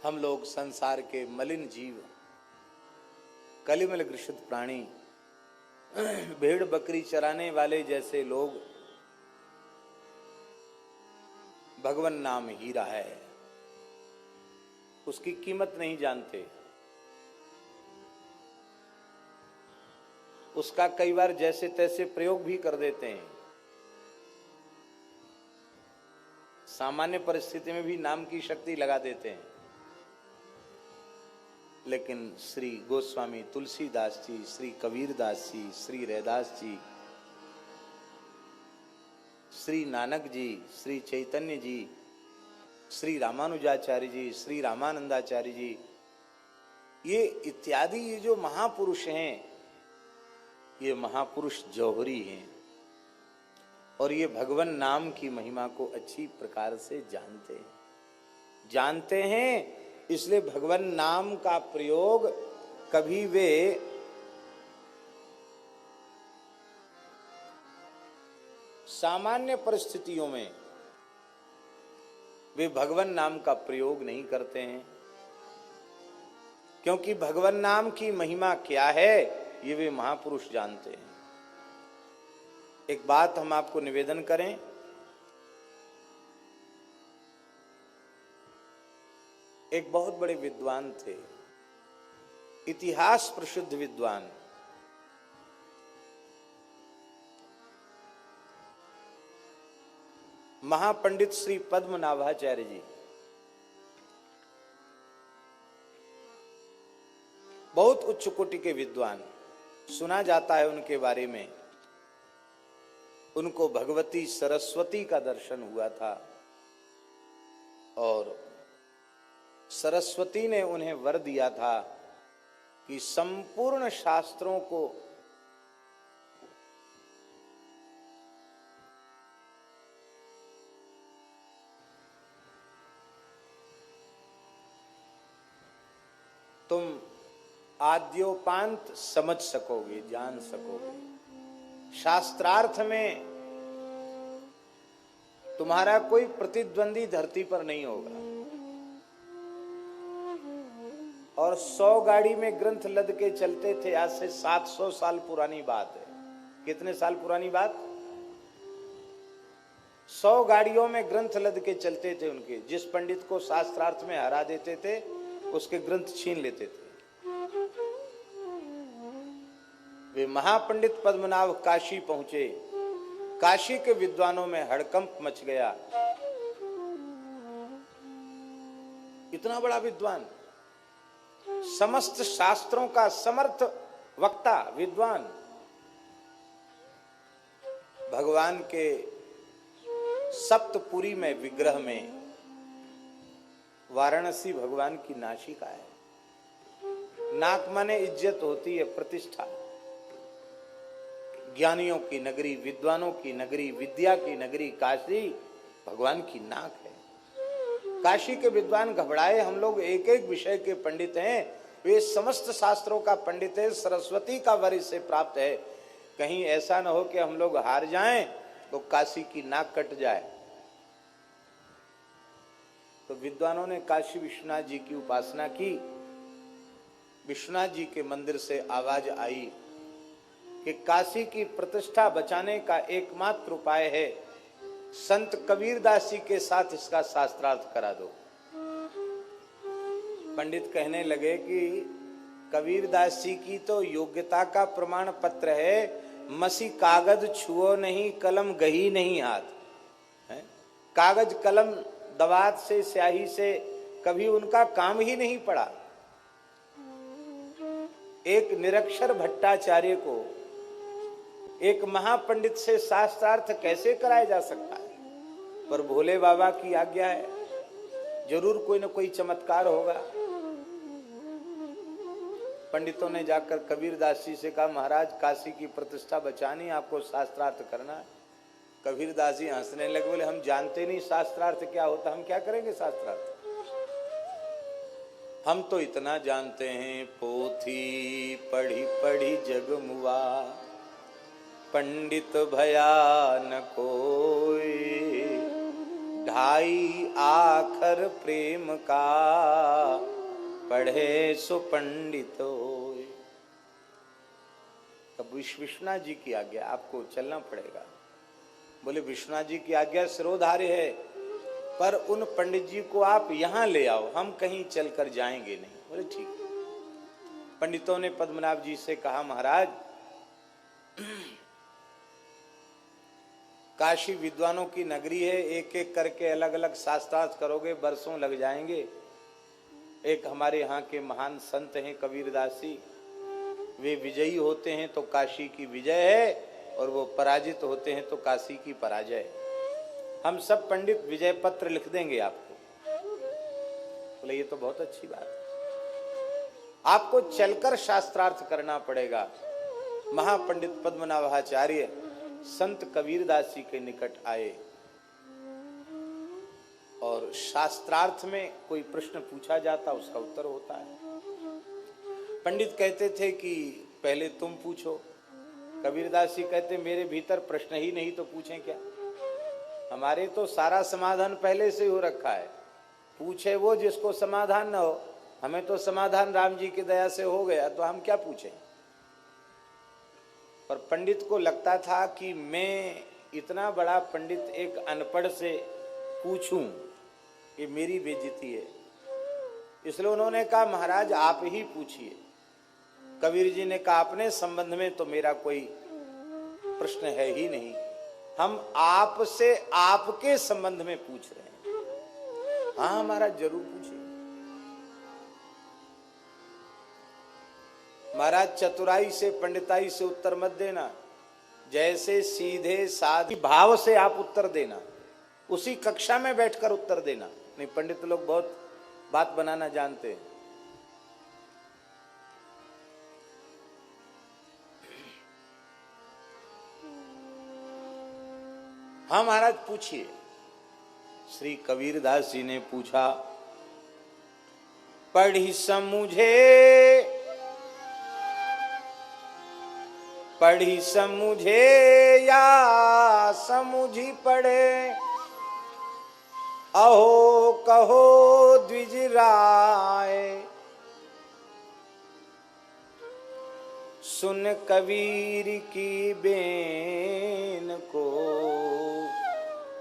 हम लोग संसार के मलिन जीव, कलिमल ग्रसित प्राणी, भेड़ बकरी चराने वाले जैसे लोग भगवान नाम हीरा है, उसकी कीमत नहीं जानते। उसका कई बार जैसे तैसे प्रयोग भी कर देते हैं। सामान्य परिस्थिति में भी नाम की शक्ति लगा देते हैं। लेकिन श्री गोस्वामी तुलसीदास जी, श्री कबीरदास जी, श्री रैदास जी, श्री नानक जी, श्री चैतन्य जी, श्री रामानुजाचार्य जी, श्री रामानंदाचार्य जी, ये इत्यादि ये जो महापुरुष हैं, ये महापुरुष जौहरी हैं और ये भगवान नाम की महिमा को अच्छी प्रकार से जानते हैं। इसलिए भगवान नाम का प्रयोग कभी वे सामान्य परिस्थितियों में वे भगवान नाम का प्रयोग नहीं करते हैं, क्योंकि भगवान नाम की महिमा क्या है ये वे महापुरुष जानते हैं। एक बात हम आपको निवेदन करें, एक बहुत बड़े विद्वान थे, इतिहास प्रसिद्ध विद्वान, महापंडित श्री पद्मनाभाचार्य जी। बहुत उच्च कोटि के विद्वान। सुना जाता है उनके बारे में, उनको भगवती सरस्वती का दर्शन हुआ था और सरस्वती ने उन्हें वर दिया था कि संपूर्ण शास्त्रों को तुम आद्योपांत समझ सकोगे, जान सकोगे। शास्त्रार्थ में तुम्हारा कोई प्रतिद्वंदी धरती पर नहीं होगा। और 100 गाड़ी में ग्रंथ लद के चलते थे। आज से 700 साल पुरानी बात है। कितने साल पुरानी बात? 100 गाड़ियों में ग्रंथ लद के चलते थे उनके। जिस पंडित को शास्त्रार्थ में हरा देते थे उसके ग्रंथ छीन लेते थे। वे महापंडित पद्मनाभ काशी पहुंचे। काशी के विद्वानों में हड़कंप मच गया। इतना बड़ा विद्वान, समस्त शास्त्रों का समर्थ वक्ता, विद्वान, भगवान के सप्तपुरी में विग्रह में वाराणसी भगवान की नासिका है। नाक माने इज्जत होती है, प्रतिष्ठा। ज्ञानियों की नगरी, विद्वानों की नगरी, विद्या की नगरी काशी भगवान की नाक है। काशी के विद्वान घबराए। हम लोग एक एक विषय के पंडित हैं, वे समस्त शास्त्रों का पंडित है, सरस्वती का वर इससे प्राप्त है। कहीं ऐसा न हो कि हम लोग हार जाएं तो काशी की नाक कट जाए। तो विद्वानों ने काशी विश्वनाथ जी की उपासना की। विश्वनाथ जी के मंदिर से आवाज आई कि काशी की प्रतिष्ठा बचाने का एकमात्र उपाय है संत कबीरदास जी के साथ इसका शास्त्रार्थ करा दो। पंडित कहने लगे कि कबीरदास जी की तो योग्यता का प्रमाण पत्र है, मसी कागज छुओ नहीं, कलम गही नहीं हाथ है। कागज कलम दवात से, स्याही से कभी उनका काम ही नहीं पड़ा। एक निरक्षर भट्टाचार्य को एक महापंडित से शास्त्रार्थ कैसे कराया जा सकता है? पर भोले बाबा की आज्ञा है, जरूर कोई न कोई चमत्कार होगा। पंडितों ने जाकर कबीरदास जी से कहा, महाराज काशी की प्रतिष्ठा बचानी, आपको शास्त्रार्थ करना है। कबीरदास जी हंसने लगे, बोले हम जानते नहीं शास्त्रार्थ क्या होता, हम क्या करेंगे शास्त्रार्थ। हम तो इतना जानते हैं, पोथी पढ़ी पढ़ी जग मुआ, पंडित भया न कोई, ढाई आखर प्रेम का, पढ़े सो पंडित होय। तब विश्वनाथ जी की आज्ञा, आपको चलना पड़ेगा। बोले विश्वनाथ जी की आज्ञा सिरोधार्य है, पर उन पंडित जी को आप यहां ले आओ, हम कहीं चलकर जाएंगे नहीं। बोले ठीक है। पंडितों ने पद्मनाभ जी से कहा, महाराज काशी विद्वानों की नगरी है, एक एक करके अलग अलग शास्त्रार्थ करोगे, बरसों लग जाएंगे। एक हमारे यहाँ के महान संत हैं कबीरदास जी, वे विजयी होते हैं तो काशी की विजय है, और वो पराजित होते हैं तो काशी की पराजय है। हम सब पंडित विजय पत्र लिख देंगे आपको। बोले ये तो बहुत अच्छी बात है, आपको चलकर शास्त्रार्थ करना पड़ेगा। महापंडित पद्मनाभाचार्य संत कबीरदास जी के निकट आए, और शास्त्रार्थ में कोई प्रश्न पूछा जाता उसका उत्तर होता है। पंडित कहते थे कि पहले तुम पूछो, कबीरदास जी कहते मेरे भीतर प्रश्न ही नहीं तो पूछें क्या, हमारे तो सारा समाधान पहले से हो रखा है, पूछे वो जिसको समाधान न हो। हमें तो समाधान राम जी की दया से हो गया, तो हम क्या पूछें। पर पंडित को लगता था कि मैं इतना बड़ा पंडित एक अनपढ़ से पूछूं, ये मेरी बेइज्जती है। इसलिए उन्होंने कहा महाराज आप ही पूछिए। कबीर जी ने कहा अपने संबंध में तो मेरा कोई प्रश्न है ही नहीं, हम आपसे आपके संबंध में पूछ रहे हैं। हाँ महाराज जरूर पूछिए। महाराज चतुराई से पंडिताई से उत्तर मत देना, जैसे सीधे साधी भाव से आप उत्तर देना, उसी कक्षा में बैठकर उत्तर देना। नहीं, पंडित लोग बहुत बात बनाना जानते हैं। हाँ महाराज पूछिए। श्री कबीरदास जी ने पूछा, पढ़ी समझे पढ़ी समझे या समझी पढ़े, अहो कहो द्विज राय, सुन कबीर की बेन को,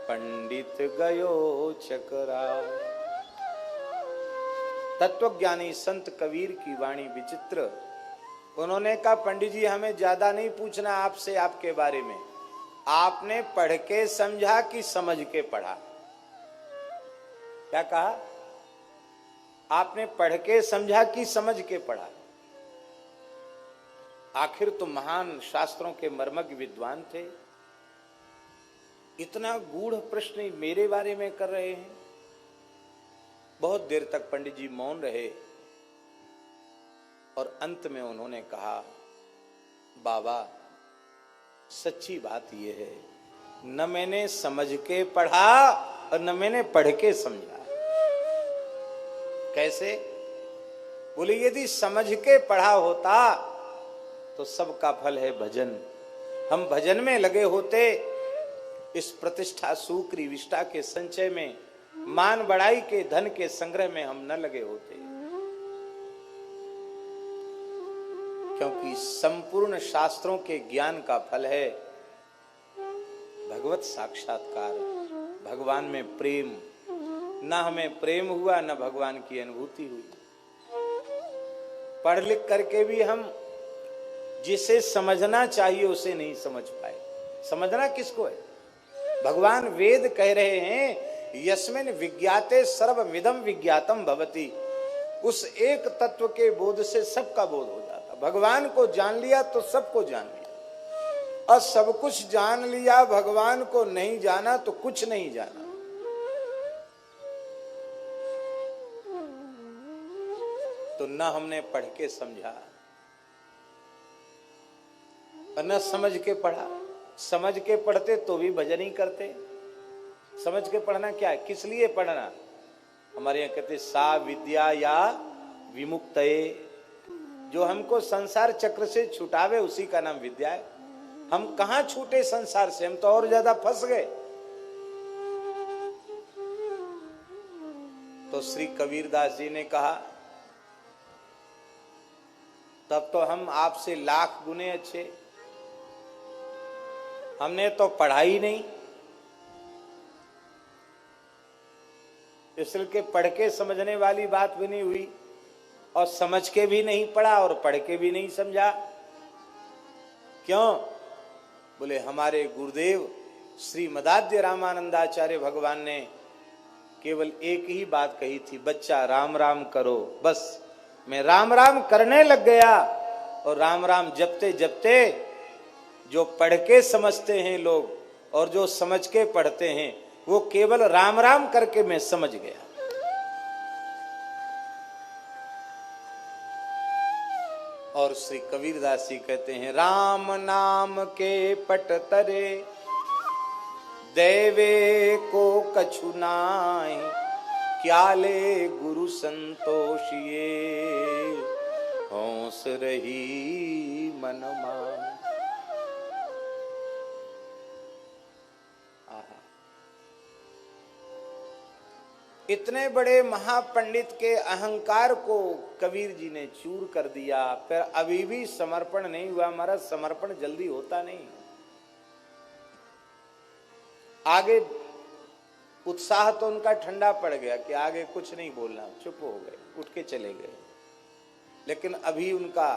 पंडित गयो चकराए। तत्वज्ञानी संत कबीर की वाणी विचित्र। उन्होंने कहा पंडित जी हमें ज्यादा नहीं पूछना आपसे आपके बारे में, आपने पढ़ के समझा कि समझ के पढ़ा। क्या कहा? आपने पढ़ के समझा कि समझ के पढ़ा। आखिर तो महान शास्त्रों के मर्मज्ञ विद्वान थे, इतना गूढ़ प्रश्न मेरे बारे में कर रहे हैं। बहुत देर तक पंडित जी मौन रहे, और अंत में उन्होंने कहा, बाबा सच्ची बात यह है, न मैंने समझ के पढ़ा और न मैंने पढ़ के समझा। कैसे? बोले यदि समझ के पढ़ा होता तो सबका फल है भजन, हम भजन में लगे होते, इस प्रतिष्ठा सुक्री विष्टा के संचय में, मान बढ़ाई के धन के संग्रह में हम न लगे होते। क्योंकि संपूर्ण शास्त्रों के ज्ञान का फल है भगवत साक्षात्कार, भगवान में प्रेम। ना हमें प्रेम हुआ, न भगवान की अनुभूति हुई। पढ़ लिख करके भी हम जिसे समझना चाहिए उसे नहीं समझ पाए। समझना किसको है? भगवान वेद कह रहे हैं, यस्मिन् विज्ञाते सर्वमिदं विज्ञातम भवति। उस एक तत्व के बोध से सबका बोध हो जाता। भगवान को जान लिया तो सबको जान लिया, और सब कुछ जान लिया, भगवान को नहीं जाना तो कुछ नहीं जाना। तो न हमने पढ़ के समझा और न समझ के पढ़ा। समझ के पढ़ते तो भी भजन ही करते। समझ के पढ़ना क्या है? किस लिए पढ़ना? हमारे यहाँ कहते सा विद्या या विमुक्तये, जो हमको संसार चक्र से छुटावे उसी का नाम विद्या है। हम कहां छूटे संसार से, हम तो और ज्यादा फंस गए। तो श्री कबीरदास जी ने कहा तब तो हम आपसे लाख गुने अच्छे। हमने तो पढ़ाई नहीं, इसलिए पढ़ के समझने वाली बात भी नहीं हुई, और समझ के भी नहीं पढ़ा और पढ़ के भी नहीं समझा। क्यों? बोले हमारे गुरुदेव श्री मदाद्य रामानंदाचार्य भगवान ने केवल एक ही बात कही थी, बच्चा राम राम करो। बस मैं राम राम करने लग गया, और राम राम जपते जपते जो पढ़ के समझते हैं लोग और जो समझ के पढ़ते हैं, वो केवल राम राम करके मैं समझ गया। और श्री कबीरदास जी कहते हैं, राम नाम के पट तरे देवे को कछु नाहि, क्या ले गुरु संतोषिए होंस रही मन मान। इतने बड़े महापंडित के अहंकार को कबीर जी ने चूर कर दिया। फिर अभी भी समर्पण नहीं हुआ। हमारा समर्पण जल्दी होता नहीं। आगे उत्साह तो उनका ठंडा पड़ गया कि आगे कुछ नहीं बोलना, चुप हो गए, उठ के चले गए। लेकिन अभी उनका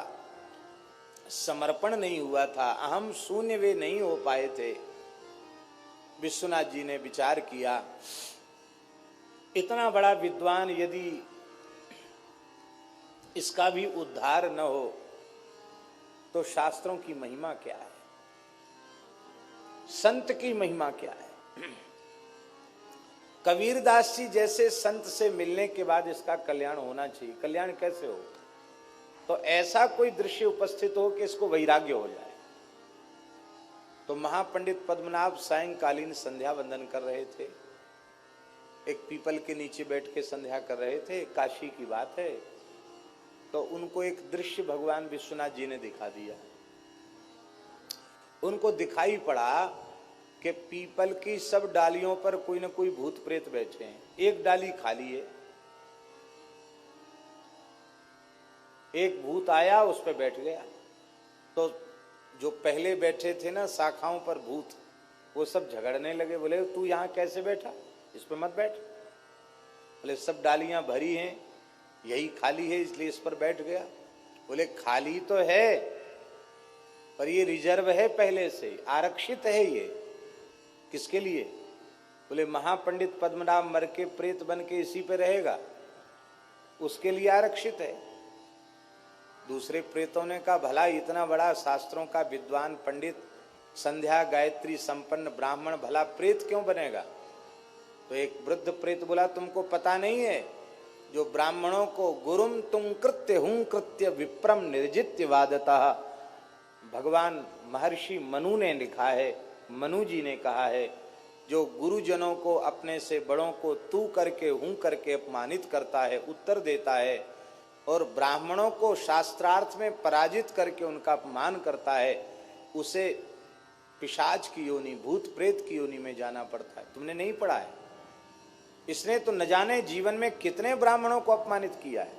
समर्पण नहीं हुआ था, अहम शून्य वे नहीं हो पाए थे। विश्वनाथ जी ने विचार किया, इतना बड़ा विद्वान यदि इसका भी उद्धार न हो तो शास्त्रों की महिमा क्या है, संत की महिमा क्या है। कबीरदास जी जैसे संत से मिलने के बाद इसका कल्याण होना चाहिए। कल्याण कैसे हो? तो ऐसा कोई दृश्य उपस्थित हो कि इसको वैराग्य हो जाए। तो महापंडित पद्मनाभ सायंकालीन संध्या वंदन कर रहे थे, एक पीपल के नीचे बैठ के संध्या कर रहे थे। काशी की बात है। तो उनको एक दृश्य भगवान विश्वनाथ जी ने दिखा दिया। उनको दिखाई पड़ा कि पीपल की सब डालियों पर कोई न कोई भूत प्रेत बैठे हैं। एक डाली खाली है, एक भूत आया उस पर बैठ गया। तो जो पहले बैठे थे ना शाखाओं पर भूत, वो सब झगड़ने लगे। बोले तू यहाँ कैसे बैठा, इस पर मत बैठ। बोले सब डालियां भरी हैं, यही खाली है इसलिए इस पर बैठ गया। बोले खाली तो है पर ये रिजर्व है, पहले से आरक्षित है। ये किसके लिए? बोले महापंडित पद्मनाभ मर के प्रेत बन के इसी पे रहेगा, उसके लिए आरक्षित है। दूसरे प्रेतों ने कहा भला इतना बड़ा शास्त्रों का विद्वान पंडित, संध्या गायत्री संपन्न ब्राह्मण, भला प्रेत क्यों बनेगा? तो एक वृद्ध प्रेत बोला तुमको पता नहीं है, जो ब्राह्मणों को गुरुम तुम कृत्य हूं कृत्य विप्रम निर्जित्य वादतः, भगवान महर्षि मनु ने लिखा है, मनु जी ने कहा है, जो गुरुजनों को अपने से बड़ों को तू करके हूं करके अपमानित करता है, उत्तर देता है, और ब्राह्मणों को शास्त्रार्थ में पराजित करके उनका अपमान करता है, उसे पिशाच की योनि, भूत प्रेत की योनि में जाना पड़ता है। तुमने नहीं पढ़ा है? इसने तो न जाने जीवन में कितने ब्राह्मणों को अपमानित किया है,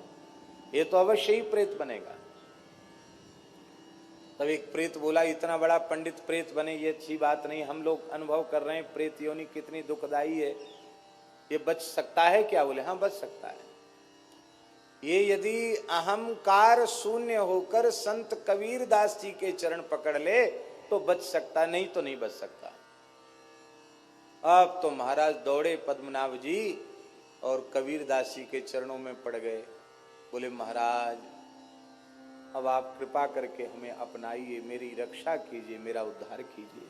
ये तो अवश्य ही प्रेत बनेगा। तब एक प्रेत बोला इतना बड़ा पंडित प्रेत बने ये अच्छी बात नहीं, हम लोग अनुभव कर रहे हैं प्रेत योनि कितनी दुखदाई है, ये बच सकता है क्या? बोले हाँ बच सकता है। ये यदि अहंकार शून्य होकर संत कबीरदास जी के चरण पकड़ ले तो बच सकता, नहीं तो नहीं बच सकता। अब तो महाराज दौड़े पद्मनाभ जी और कबीरदास जी के चरणों में पड़ गए। बोले महाराज अब आप कृपा करके हमें अपनाइए, मेरी रक्षा कीजिए, मेरा उद्धार कीजिए।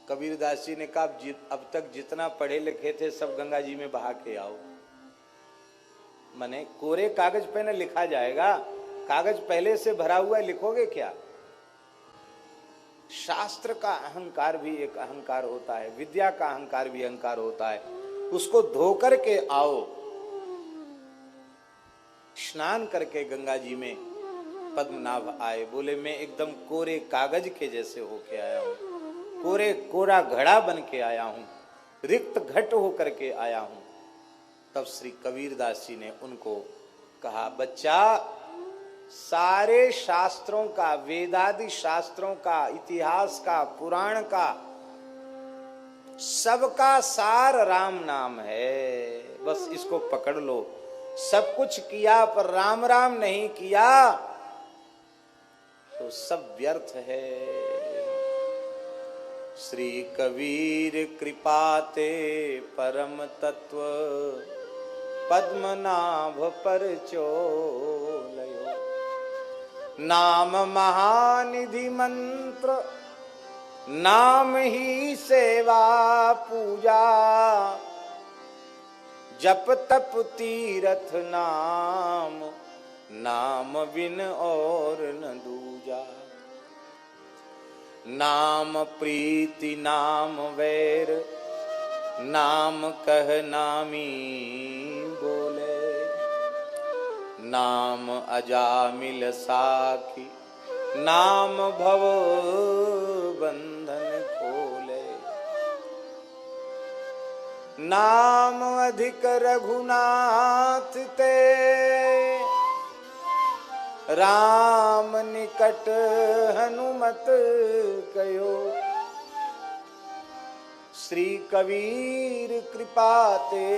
कबीरदास जी ने कहा अब तक जितना पढ़े लिखे थे सब गंगा जी में बहा के आओ। मने कोरे कागज पे न लिखा जाएगा, कागज पहले से भरा हुआ है, लिखोगे क्या? शास्त्र का अहंकार भी एक अहंकार होता है, विद्या का अहंकार भी अहंकार होता है, उसको धो करके आओ। स्नान करके गंगा जी में पद्मनाभ आए। बोले मैं एकदम कोरे कागज के जैसे होके आया हूं, कोरा घड़ा बन के आया हूं, रिक्त घट होकर के आया हूं। तब श्री कबीरदास जी ने उनको कहा बच्चा सारे शास्त्रों का, वेदादि शास्त्रों का, इतिहास का, पुराण का, सबका सार राम नाम है। बस इसको पकड़ लो। सब कुछ किया पर राम राम नहीं किया तो सब व्यर्थ है। श्री कबीर कृपाते परम तत्व पद्मनाभ पर चोलयो। नाम महानिधि मंत्र, नाम ही सेवा पूजा, जप तप तीरथ नाम, नाम बिन और न दूजा। नाम प्रीति नाम वैर, नाम कह नामी बोले। नाम अजामिल साखी, नाम भव बंधन खोले। नाम अधिक रघुनाथ ते, राम निकट हनुमत कयो। श्री कबीर कृपाते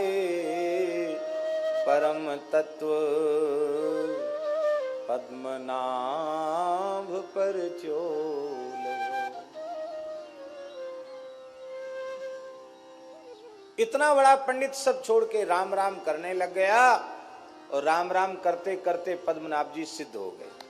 परम तत्व पद्मनाभ पर चोलयो। इतना बड़ा पंडित सब छोड़ के राम राम करने लग गया और राम राम करते करते पद्मनाभ जी सिद्ध हो गए।